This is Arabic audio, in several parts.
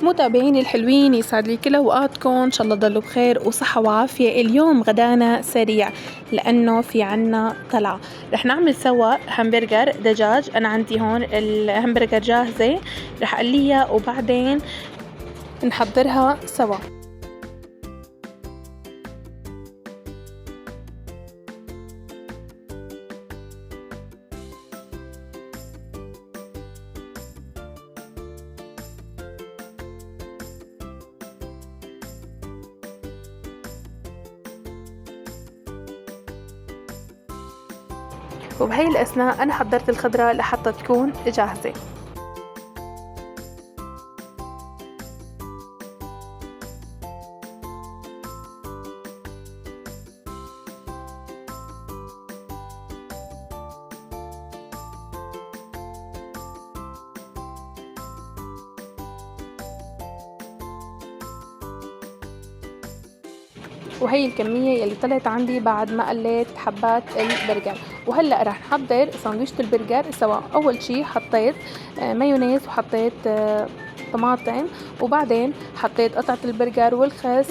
متابعيني الحلوين، يسعد لي كل اوقاتكم، ان شاء الله تضلوا بخير وصحة وعافية. اليوم غدانا سريع لانه في عنا طلعة. رح نعمل سوا همبرجر دجاج. انا عندي هون الهمبرجر جاهزة، رح اقليها وبعدين نحضرها سوا. وبهي الأثناء أنا حضرت الخضرة لحتى تكون جاهزة. وهي الكمية اللي طلعت عندي بعد ما قليت حبات البرجر. وهلأ رح نحضر ساندويشة البرجر سوا. أول شي حطيت مايونيز وحطيت طماطم، وبعدين حطيت قطعة البرجر والخس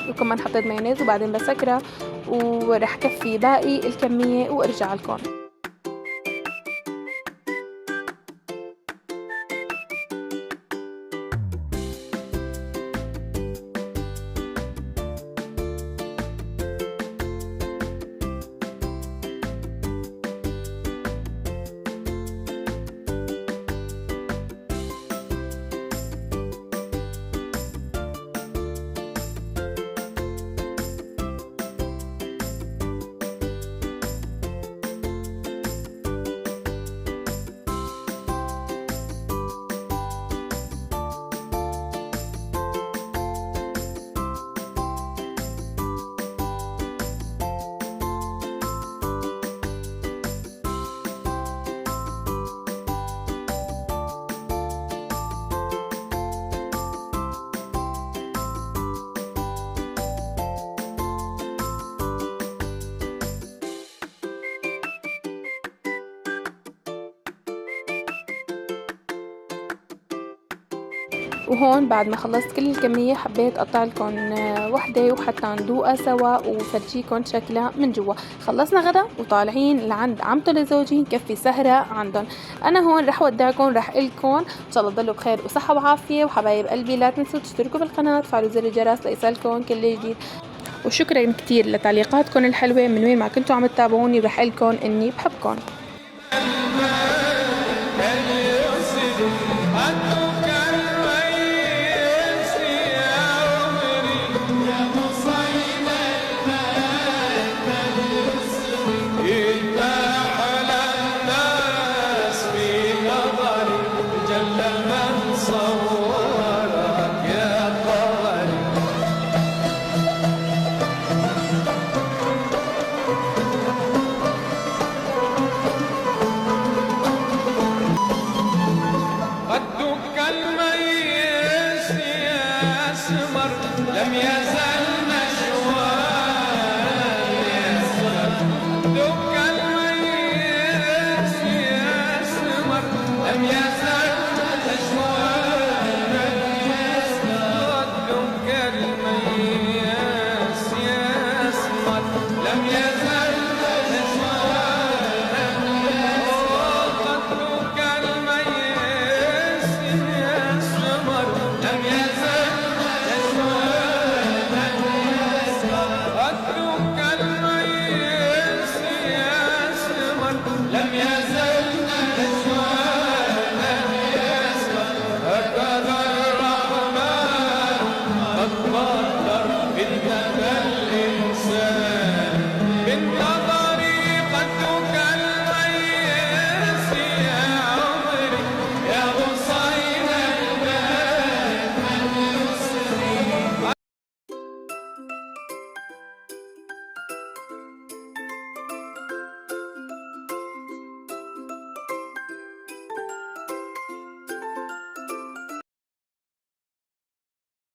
وكمان حطيت مايونيز، وبعدين بسكرها ورح كفي باقي الكمية وارجع لكم. وهون بعد ما خلصت كل الكمية حبيت اقطع لكم وحدة وحتى ندوقها سوا وفرجيكم شكلها من جوا. خلصنا غدا وطالعين لعند عمته لزوجي نكفي سهرة عندهم. انا هون رح ودعكم، رح قلكم ان شاء الله تضلوا بخير وصحة وعافية. وحبايب قلبي لا تنسوا تشتركوا بالقناة وتفعلوا زر الجرس ليصلكم كل جديد. وشكرا كتير لتعليقاتكم الحلوة من وين ما كنتوا عم تتابعوني. رح قلكم اني بحبكم.